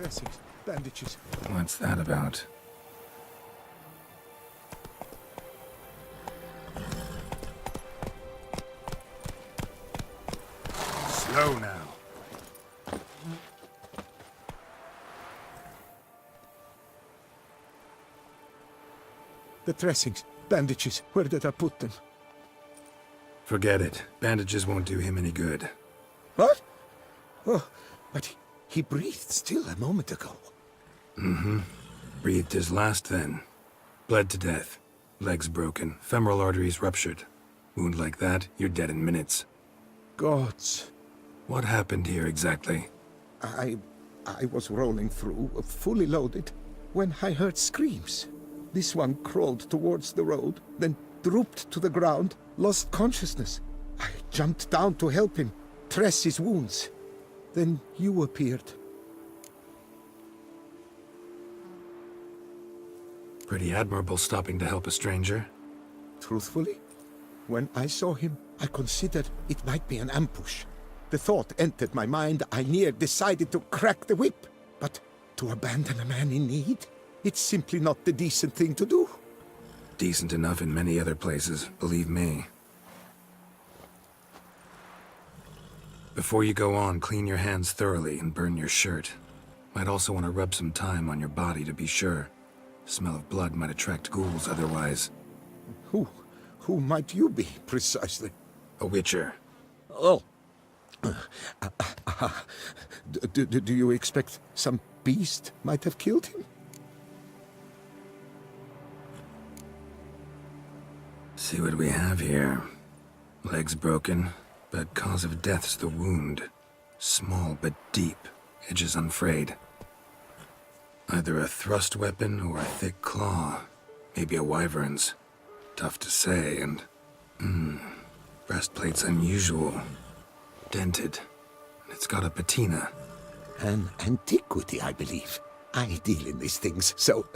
Dressings, bandages. What's that about? Slow now. The dressings, bandages, where did I put them? Forget it. Bandages won't do him any good. What? Oh, but he breathed still a moment ago. Mm-hmm. Breathed his last then. Bled to death. Legs broken. Femoral arteries ruptured. Wound like that, you're dead in minutes. Gods. What happened here exactly? I was rolling through, fully loaded, when I heard screams. This one crawled towards the road, then drooped to the ground, lost consciousness. I jumped down to help him, dress his wounds. Then you appeared. Pretty admirable stopping to help a stranger. Truthfully, when I saw him, I considered it might be an ambush. The thought entered my mind, I near decided to crack the whip. But to abandon a man in need? It's simply not the decent thing to do. Decent enough in many other places, believe me. Before you go on, clean your hands thoroughly and burn your shirt. Might also want to rub some thyme on your body to be sure. Smell of blood might attract ghouls otherwise. Who might you be, precisely? A witcher. Oh. Do you expect some beast might have killed him? See what we have here. Legs broken, but cause of death's the wound. Small but deep, edges unfrayed. Either a thrust weapon or a thick claw. Maybe a wyvern's. Tough to say, and... breastplate's unusual. Dented. And it's got a patina. An antiquity, I believe. I deal in these things, so...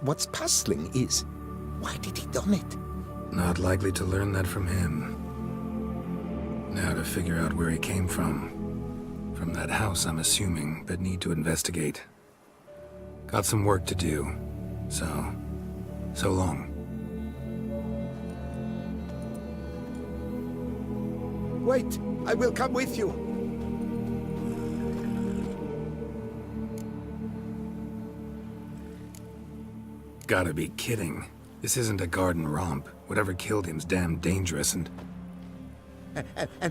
what's puzzling is... why did he don it? Not likely to learn that from him. Now to figure out where he came from. From that house, I'm assuming, but need to investigate. Got some work to do. So long. Wait, I will come with you. Gotta be kidding. This isn't a garden romp. Whatever killed him's damn dangerous and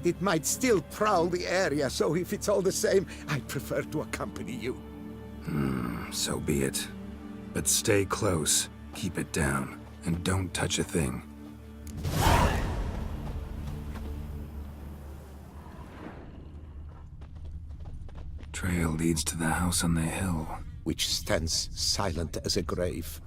it might still prowl the area, so if it's all the same, I'd prefer to accompany you. So be it. But stay close, keep it down, and don't touch a thing. Trail leads to the house on the hill. Which stands silent as a grave.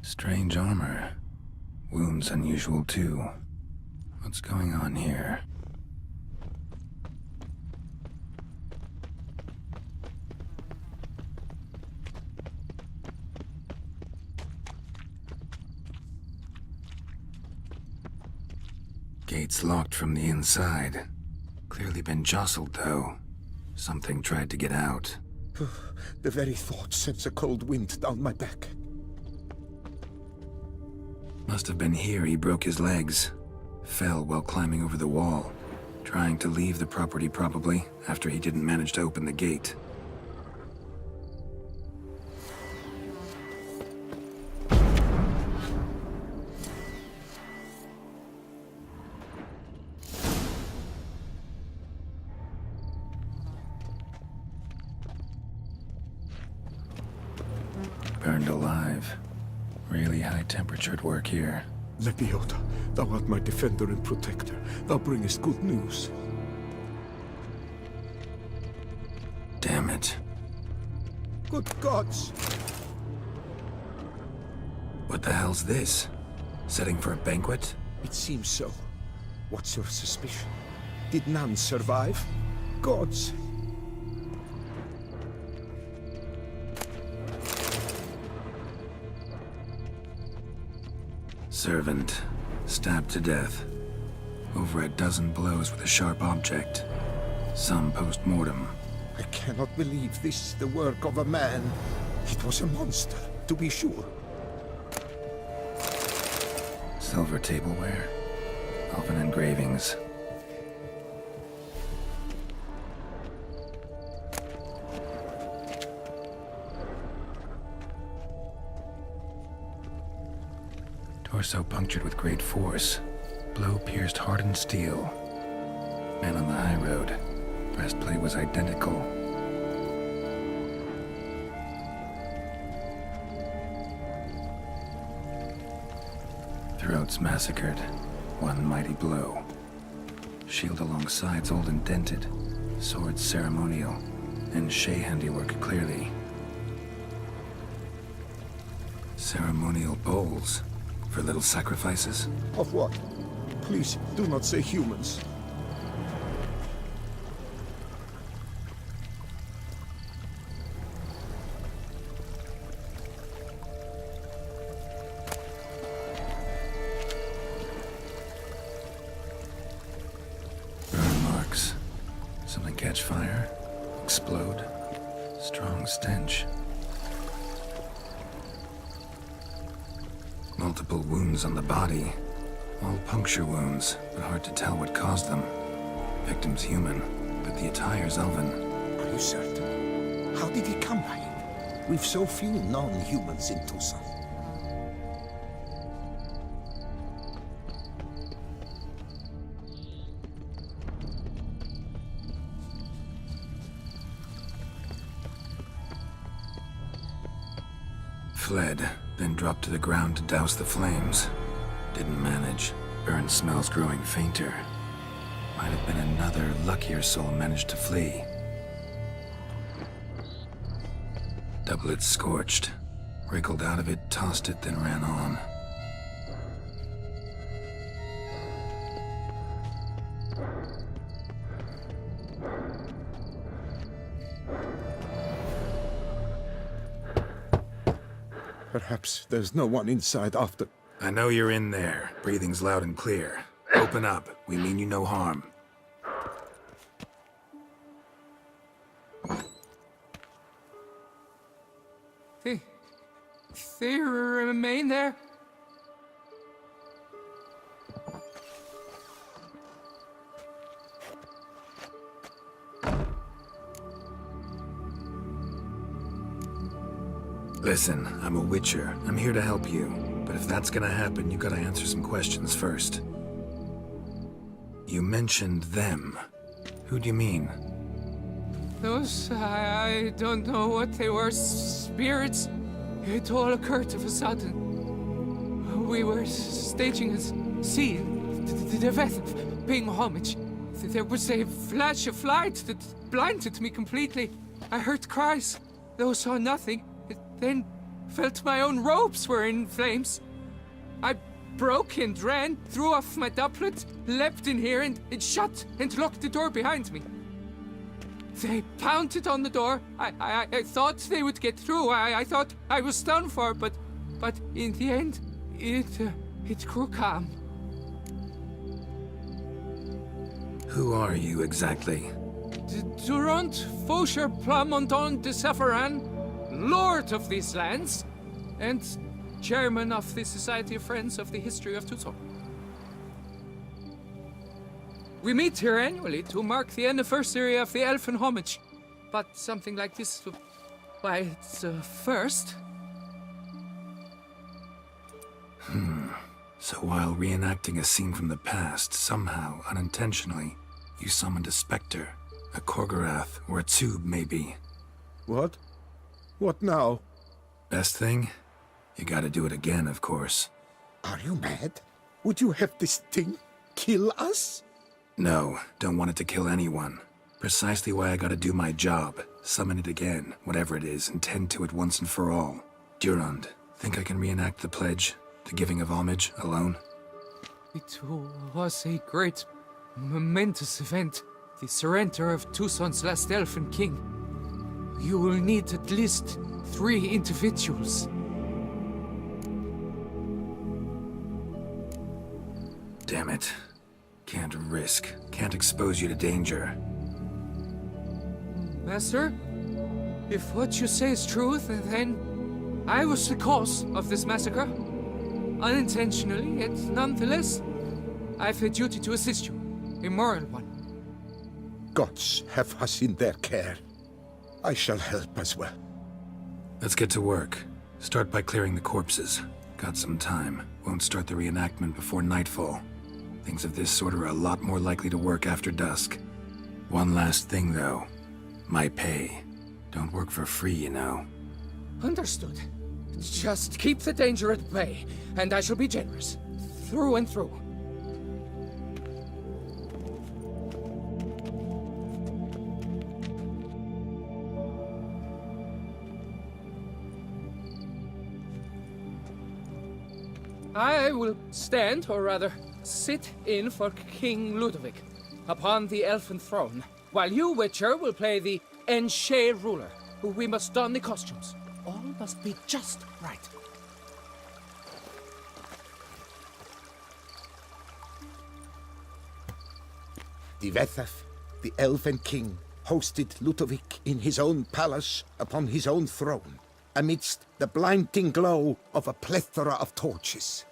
Strange armor. Wounds unusual too. What's going on here? Gates locked from the inside. Clearly been jostled, though. Something tried to get out. The very thought sends a cold wind down my back. Must have been here he broke his legs. Fell while climbing over the wall. Trying to leave the property, probably, after he didn't manage to open the gate. Burned alive. Really high-temperatured work here. Lepiota, thou art my defender and protector. Thou bringest good news. Damn it. Good gods! What the hell's this? Setting for a banquet? It seems so. What's your suspicion? Did none survive? Gods! Servant. Stabbed to death. over a dozen blows with a sharp object. Some post-mortem. I cannot believe this is the work of a man. It was a monster, to be sure. Silver tableware. Elven engravings. Torso punctured with great force. Blow pierced hardened steel. Man on the high road. Breastplate was identical. Throats massacred. One mighty blow. Shield along sides old and dented. Sword ceremonial. And Shay handiwork clearly. Ceremonial bowls. For little sacrifices? Of what? Please, do not say humans. Burn marks. Something catch fire. Explode. Strong stench. Multiple wounds on the body. All puncture wounds, but hard to tell what caused them. Victim's human, but the attire's elven. Are you certain? How did he come by it? We've so few non-humans in Tucson. Fled, then dropped to the ground to douse the flames. Didn't manage. Burn smells growing fainter. Might have been another luckier soul managed to flee. Doublet scorched. Wriggled out of it, tossed it, then ran on. Perhaps there's no one inside after... I know you're in there. Breathing's loud and clear. Open up. We mean you no harm. They remain there? Listen, I'm a witcher. I'm here to help you. But if that's gonna happen, you gotta answer some questions first. You mentioned them. Who do you mean? Those, I don't know what they were. Spirits. It all occurred of a sudden. We were staging a scene. The death, paying homage. There was a flash of light that blinded me completely. I heard cries, though saw nothing. Then felt my own robes were in flames. I broke and ran, threw off my doublet, leapt in here and it shut and locked the door behind me. They pounded on the door. I thought they would get through. I thought I was done for, but in the end, it grew calm. Who are you exactly? Durant Faucher Plamondon de Safaran, Lord of these lands, and Chairman of the Society of Friends of the History of Tucson. We meet here annually to mark the anniversary of the Elfin Homage, but something like this, why, it's a first. So while reenacting a scene from the past, somehow, unintentionally, you summoned a specter, a Korgorath, or a tube, maybe. What? What now? Best thing? You gotta do it again, of course. Are you mad? Would you have this thing kill us? No, don't want it to kill anyone. Precisely why I gotta do my job. Summon it again, whatever it is, and tend to it once and for all. Durand, think I can reenact the pledge? The giving of homage, alone? It was a great, momentous event. The surrender of Tucson's last elfin king. You will need at least 3 individuals. Damn it. Can't expose you to danger. Master, if what you say is true, then I was the cause of this massacre. Unintentionally, yet nonetheless, I have a duty to assist you, a moral one. Gods have us in their care. I shall help as well. Let's get to work. Start by clearing the corpses. Got some time. Won't start the reenactment before nightfall. Things of this sort are a lot more likely to work after dusk. One last thing, though. My pay. Don't work for free, you know. Understood. Just keep the danger at bay, and I shall be generous. Through and through. I will stand, or rather, sit in for King Ludovic, upon the elfin throne, while you, Witcher, will play the Enche ruler, who we must don the costumes. All must be just right. Divethaf, the elven king, hosted Ludovic in his own palace upon his own throne, amidst the blinding glow of a plethora of torches.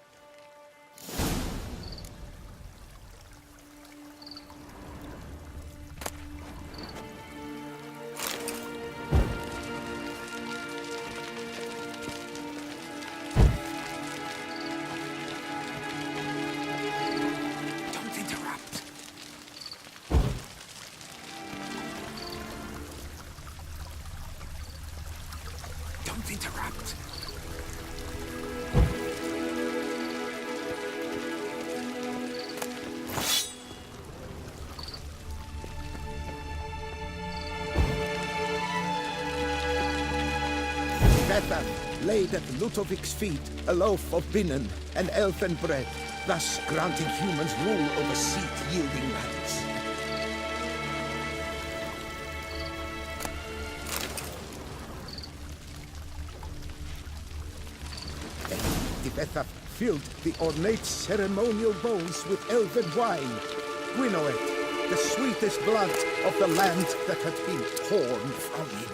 Don't interrupt. Don't interrupt. Divethaf laid at Ludovic's feet a loaf of binnen and elfin bread, thus granting humans rule over seat-yielding lands. Divethaf filled the ornate ceremonial bowls with elven wine, Gwinoeth, the sweetest blood of the land that had been torn from him.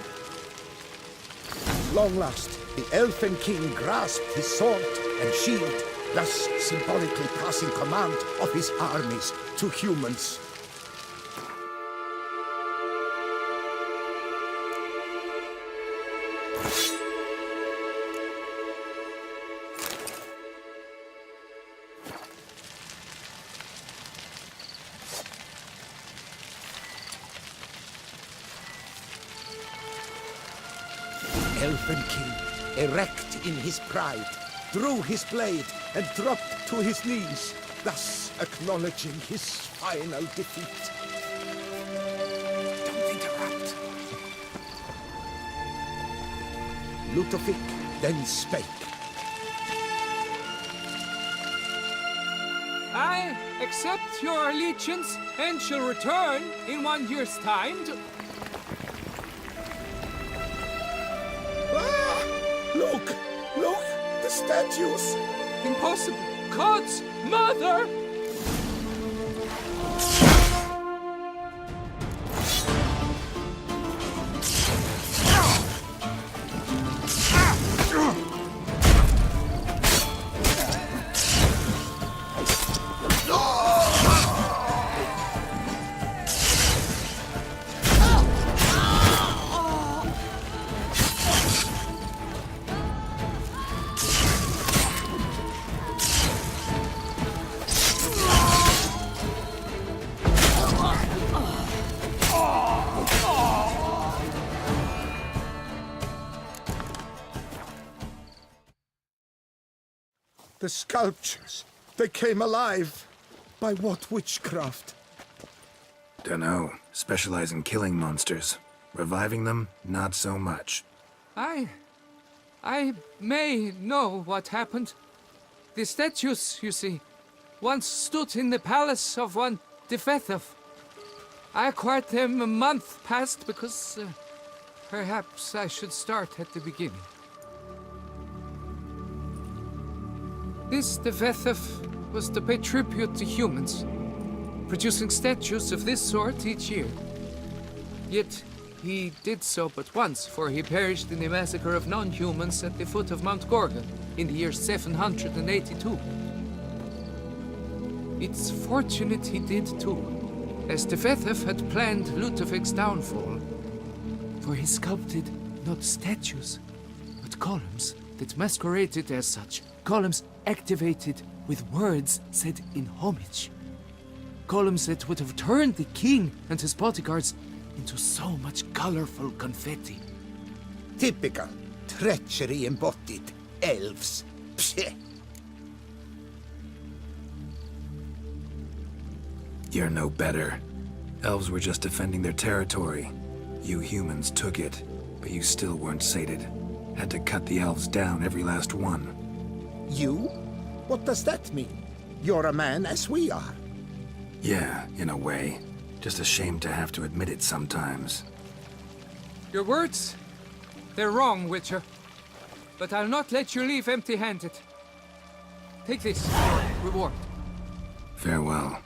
At long last, the elfin king grasped his sword and shield, thus symbolically passing command of his armies to humans. Elfin king, erect in his pride, drew his blade and dropped to his knees, thus acknowledging his final defeat. Don't interrupt. Ludovic then spake. I accept your allegiance and shall return in 1 year's time to... Ah! Look! Look! The statues! Impossible! God's mother! The sculptures, they came alive. By what witchcraft? Dunno. Specialize in killing monsters. Reviving them, not so much. I may know what happened. The statues, you see, once stood in the palace of one Divethaf. I acquired them a month past because perhaps I should start at the beginning. This Divethaf was to pay tribute to humans. producing statues of this sort each year. Yet, he did so but once, for he perished in the massacre of non-humans at the foot of Mount Gorgon in the year 782. It's fortunate he did too, as Tefethef had planned Ludovic's downfall. For he sculpted not statues, but columns that masqueraded as such. Columns activated with words said in homage. Columns that would have turned the king and his bodyguards into so much colorful confetti. Typical. Treachery embodied. Elves. Psheh. You're no better. Elves were just defending their territory. You humans took it, but you still weren't sated. Had to cut the elves down, every last one. You? What does that mean? You're a man as we are. Yeah, in a way. Just ashamed to have to admit it sometimes. Your words? They're wrong, Witcher. But I'll not let you leave empty-handed. Take this, reward. Farewell.